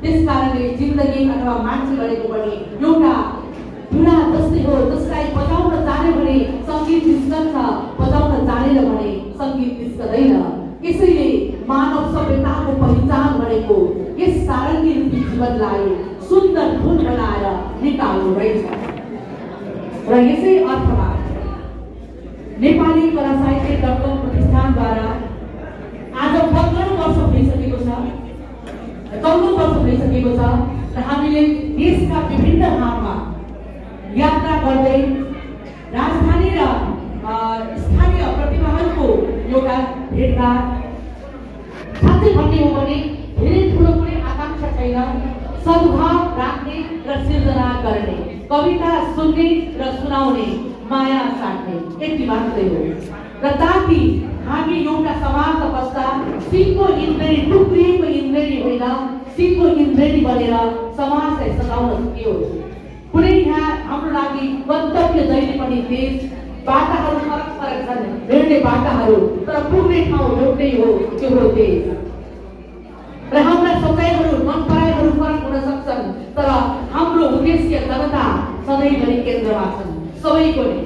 त्यसकारणले जिन्दगी अथवा मान्छे गरेको पनि एउटा पीडा जस्तै हो। जसलाई बजाउन जाने भने सङ्गीत निस्कन्छ, बजाउन जानेन भने सङ्गीत निस्कदैन। यसैले मानव सभ्यताको पहिचान भनेको यस सारङ्गी रूपी जीवनलाई सुन्दर धुन बनाएर निकाल्नु रहेछ। र यसै अर्थमा नेपाली कला साहित्य डटकम प्रतिष्ठानद्वारा आज 15 वर्ष भइसकेको छ, 14 वर्ष भइसकेको छ र हामीले देशका विभिन्न भागमा यात्रा गर्दै राजधानी र स्थानीय प्रतिभाहरूको एउटा भेटघाट, साँच्चै भन्ने हो भने धेरै ठुलो कुनै आकांक्षा छैन, सद्भाव राख्ने र सिर्जना गर्ने, कविता सुन्ने र सुनाउने, माया साट्ने, यति मात्रै हो। र ताकि हामी एउटा समाजमा बस्दा सिंहको इन्द्रेणी, टुक्रिएको इन्द्रेणी होइन, सिंहको इन्द्रेणी बनेर समाजलाई सजाउन सकियोस्। कुनै यहाँ हाम्रो लागि गन्तव्य जहिले पनि देश, बाटाहरू फरक फरक छन्, हिँड्ने बाटाहरू, तर पुग्ने ठाउँ एउटै हो, त्यो हो देश। र हाम्रा सोचाइहरू मनपराइहरू फरक हुन सक्छन्, तर हाम्रो उद्देश्य जनता सधैँभरि केन्द्रमा छन्, सबैको नै।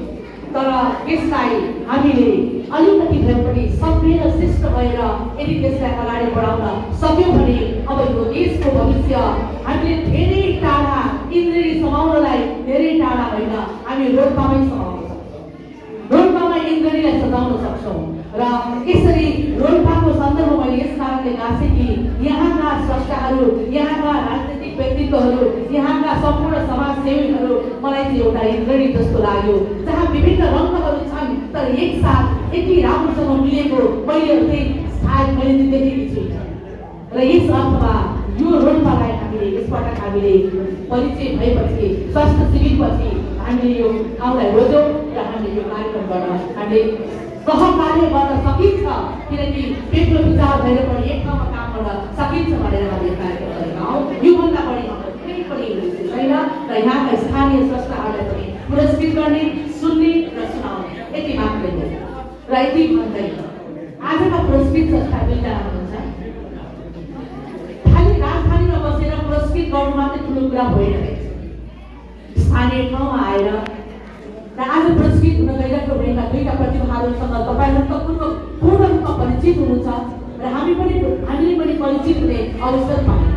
तर यसलाई हामीले अलिकति भए पनि सभ्य र शिष्ट भएर यदि त्यसलाई अगाडि बढाउन सक्यौँ भने अब यो देशको भविष्य हामीले धेरै टाढा इन्द्रेणी समाउनलाई धेरै टाढा होइन, हामी रोल्पामै समाउन सक्छौँ, रोल्पामा इन्द्रेणीलाई सजाउन सक्छौँ। र यसरी रोल्पाको सन्दर्भ मैले यस कारणले गाँसे कि यहाँका स्रष्टाहरू, यहाँका राजनीतिक व्यक्तित्वहरू, यहाँका सम्पूर्ण समाजसेवीहरू मलाई चाहिँ एउटा इन्द्रेणी जस्तो लाग्यो, जहाँ विभिन्न रङ्गहरू छन् तर एकसाथ यति राम्रोसँग मिलेको मैले सायद मैले देखेकी छुइनँ। र यस अर्थमा यो रोल्पालाई हामीले यसपटक हामीले परिचय भएपछि, स्वास्थ्य शिविरपछि हामीले यो ठाउँलाई रोज्यौँ र हामीले यो कार्यक्रम गर्न हामीले सहकार्य गर्न सकिन्छ, किनकि पेट्रो विचार भएर पनि एक ठाउँमा काम गर्न सकिन्छ भनेर हामीले कार्यक्रम गरेका हौँ। योभन्दा बढी हाम्रो कुनै पनि छैन र यहाँका स्थानीय स्रष्टाहरूलाई पनि पुरस्कृत गर्ने, सुन्ने र सुनाउने, यति मात्रै हो। र यति भन्दै आजका पुरस्कृत स्रष्टा दुईजना हुनुहुन्छ। खालि राजधानीमा बसेर पुरस्कृत गर्नु मात्रै ठुलो कुरा होइन, स्थानीय ठाउँमा आएर र आज पुरस्कृत हुन गइरहेको भएका दुईटा प्रतिभाहरूसँग तपाईँहरू त पूर्ण रूपमा परिचित हुनुहुन्छ र हामीले पनि परिचित हुने अवसर पायौँ।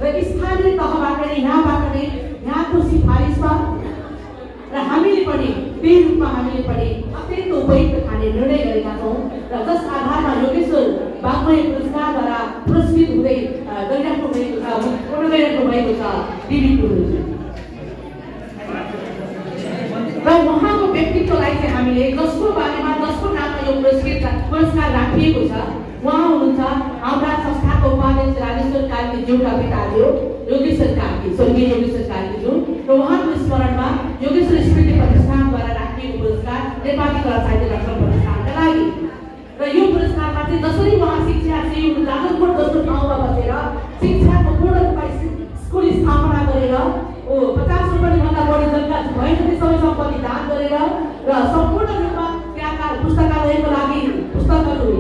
र स्थानीय तहबाट नै, यहाँबाट नै, यहाँको सिफारिसमा र हामीले पनि त्यही रूपमा हामीले पनि अत्यन्त उपयुक्त ठाने निर्णय गरेका छौँ र जस आधारमा योगेश्वर वाङ्मय पुरस्कारद्वारा पुरस्कृत हुँदै गइरहेको भएको छ दिदी गुरुजी। र उहाँको व्यक्तित्वलाई चाहिँ हामीले जसको बारेमा, जसको नाममा यो पुरस्कार राखिएको छ उहाँ हुनुहुन्छ हाम्रा संस्थाको उपाध्यक्ष राजेश्वर कार्कीज्यूका पिताज्यू योगेश्वर कार्की, स्वर्गीय योगेश्वर कार्कीज्यू। र उहाँको स्मरणमा योगेश्वर स्मृति प्रतिष्ठानद्वारा राखिएको पुरस्कार नेपाली कला साहित्य डटकम प्रतिष्ठानका लागि। र यो पुरस्कारमा चाहिँ जसरी उहाँ शिक्षा सेवी जाजरकोट जस्तो ठाउँमा बसेर शिक्षाको पूर्ण रूपमा स्कुल स्थापना गरेर 50 रुपियाँभन्दा बढी जग्गा भएपछि सबै सम्पत्ति दान गरेर र सम्पूर्ण रूपमा त्यहाँका पुस्तकालयको लागि पुस्तकहरू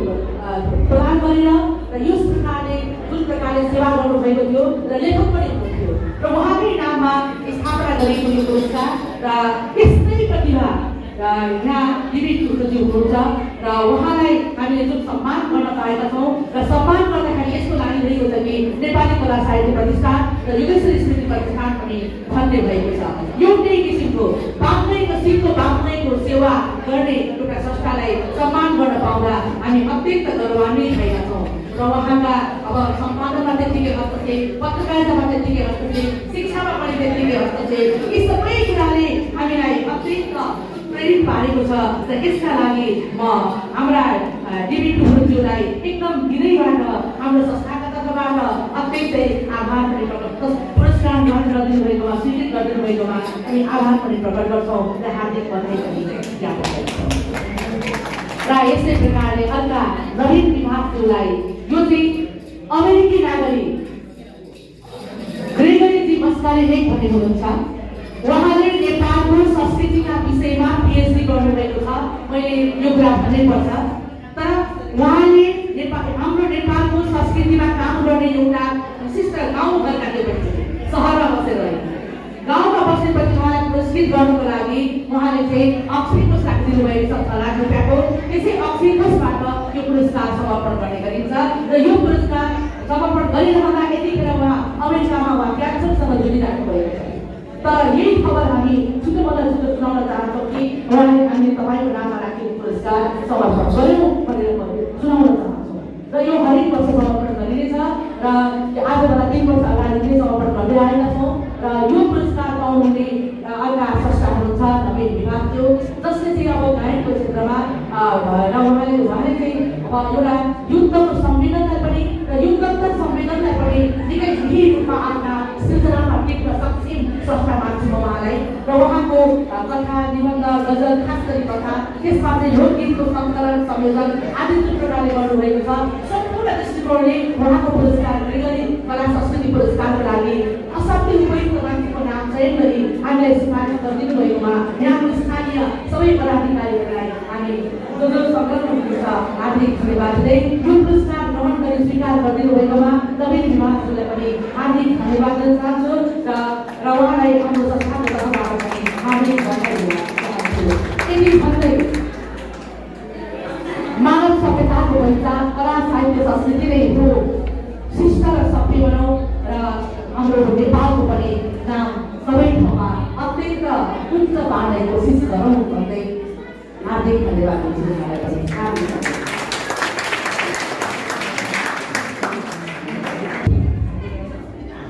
प्रदान गरेर र यस प्रकारले जुन प्रकारले सेवा गर्नुभएको थियो र लेखक पनि हुनुहुन्थ्यो र उहाँकै नाममा स्थापना गरिएको यो पुरस्कार र यस्तै प्रतिभा यहाँ दिदी गुरुजी हुनुहुन्छ र उहाँलाई हामीले जुन सम्मान गर्न पाएका छौँ र सम्मान गर्दाखेरि यस्तो लागिरहेको छ कि नेपाली कला साहित्य प्रतिष्ठान र योगेश्वर स्मृति प्रतिष्ठान पनि धन्य भएको छ। एउटै किसिमको बाङ्मैको सिंहको बाङ्मैको सेवा गर्ने एउटा संस्थालाई सम्मान गर्न पाउँदा हामी अत्यन्त गौरवान्वित भएका छौँ। र उहाँका अब सम्पादनमा त्यतिकै हस्तक्षेप, पत्रकारितामा त्यतिकै हस्तक्षेप, शिक्षामा पनि त्यतिकै हस्तक्षेप, यी सबै कुराले हामीलाई अत्यन्त प्रेरित पारेको छ। र यसका लागि म हाम्रा डिबी गुरुज्यूलाई एकदम हृदयबाट हाम्रो संस्थाका तर्फबाट अत्यन्तै आभार आभार पनि प्रकट पुरस्कार ग्रहण गरिदिनु भएकोमा स्वीकृत गरिदिनु भएकोमा हामी आभार पनि प्रकट गर्छौँ र हार्दिक बधाई पनि ज्ञापन गर्छौँ। र यस्तै प्रकारले अर्का रहित विभागज्यूलाई यो चाहिँ अमेरिकी नागरिक ग्रेगरी जी मस्कारीले भन्ने हुनुहुन्छ। उहाँले नेपालको संस्कृतिका विषयमा पिएचडी गर्नुभएको छ। मैले यो कुरा भन्नै पर्छ। तर उहाँले हाम्रो नेपालको संस्कृतिमा काम गर्ने एउटा विशिष्ट गाउँघरका व्यक्ति सहरमा बसेर गाउँमा बसेपछि उहाँलाई पुरस्कृत गर्नुको लागि उहाँले चाहिँ अक्सिजन पुरस्कार दिनुभएको छ 6 लाख रुपियाँको। यसै अक्सिजनबाट यो पुरस्कार समर्पण गर्ने गरिन्छ र यो पुरस्कार समर्पण गरिरहँदा यतिखेर उहाँ अमेरिकामा उहाँ क्यान्सरसँग जुझिरहेको भएको छ। तर यही खबर हामी छिटोभन्दा छिटो सुनाउन चाहन्छौँ कि उहाँले हामीले तपाईँको नाममा राखेको पुरस्कार समर्पण गर्यौँ भनेर सुनाउन चाहन्छौँ। र यो हरेक वर्ष समर्पण गरिनेछ र आजभन्दा 3 वर्ष अगाडि नै समर्पण गर्दै आएका छौँ। र यो पुरस्कार पाउनुहुने अर्का स्रष्टा हुनुहुन्छ नवीन विभागज्यू, जसले चाहिँ अब गायनको क्षेत्रमा र उहाँले चाहिँ एउटा युद्धको संवेदनलाई पनि र युद्धोत्तर संवेदनलाई पनि निकै सही रूपमा आफ्ना सृजनामा टिप्न सक्षम स्रष्टा मान्छु म उहाँलाई। र उहाँको कथा निबन्ध गजल खास गरी कथा त्यसमा चाहिँ लोकगीतको सङ्कलन संयोजन आदि जुन प्रकारले गर्नुभएको छ सम्पूर्ण दृष्टिकोणले उहाँको पुरस्कार ग्रेगरी कला संस्कृति पुरस्कारको लागि असाध्यै उपयुक्त मान्छेको नाम चयन गरी हामीलाई सिफारिस गरिदिनु भएकोमा यहाँको स्थानीय सबै पदाधिकारीहरूलाई हामी जो सङ्कलन हुनुहुन्छ हार्दिक धन्यवाद दिँदै यो पुरस्कार ग्रहण गरी स्वीकार गरिदिनु भएकोमा नवीन विभागज्यूलाई पनि हार्दिक धन्यवाद दिन चाहन्छु र उहाँलाई हाम्रो संस्थाको तर्फबाट पनि हार्दिक बधाई दिन चाहन्छु। यति भन्दै मानव सभ्यताको पहिचान कला साहित्य संस्कृति नै हो। शिष्ट र सभ्य बनाऊ र हाम्रो नेपालको पनि नाम सबै ठाउँमा अत्यन्त उच्च पार्ने कोसिस गरौँ भन्दै हार्दिक धन्यवाद दिन्छु। उहाँलाई पनि हार्दिक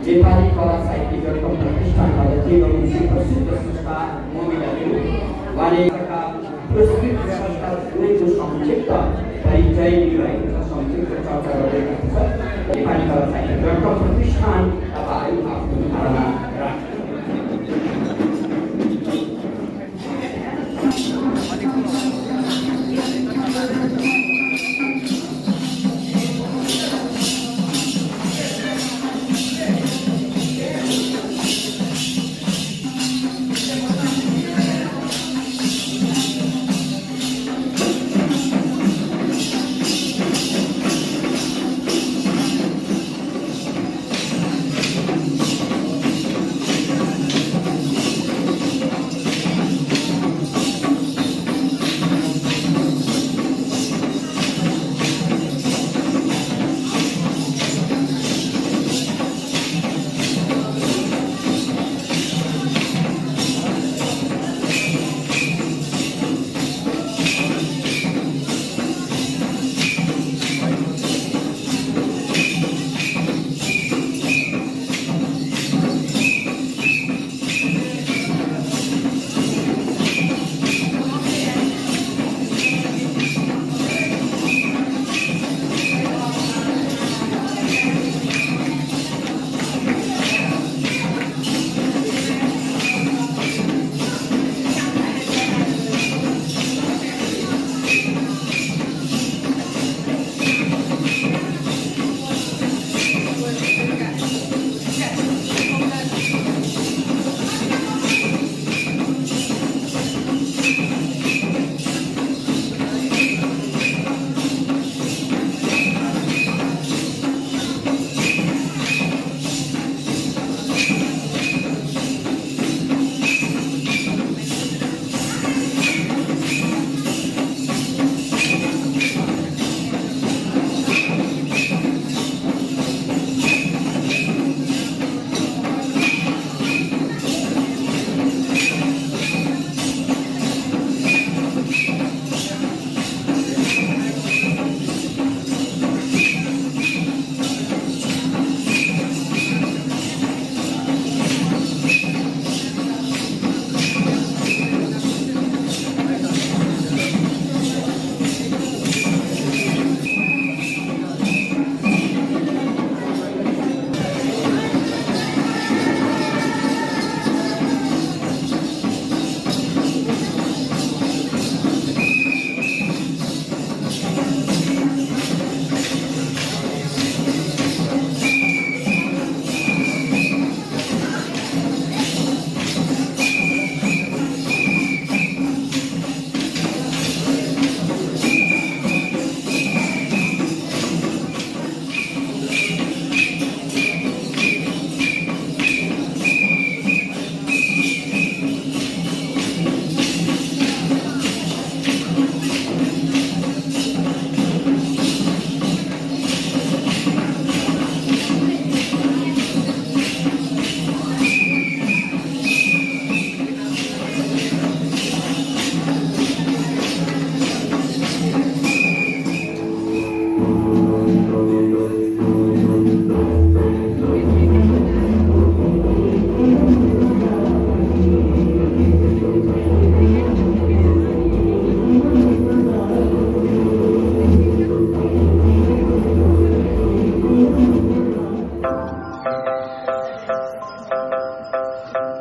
नेपाली कला साहित्य जगत प्रतिष्ठानबाट प्रसिद्ध संस्था मोमिलाज्यू उहाँले पुरस्कृत संस्था संक्षिप्त परिचय दिनुभएको छ। संक्षिप्त चर्चा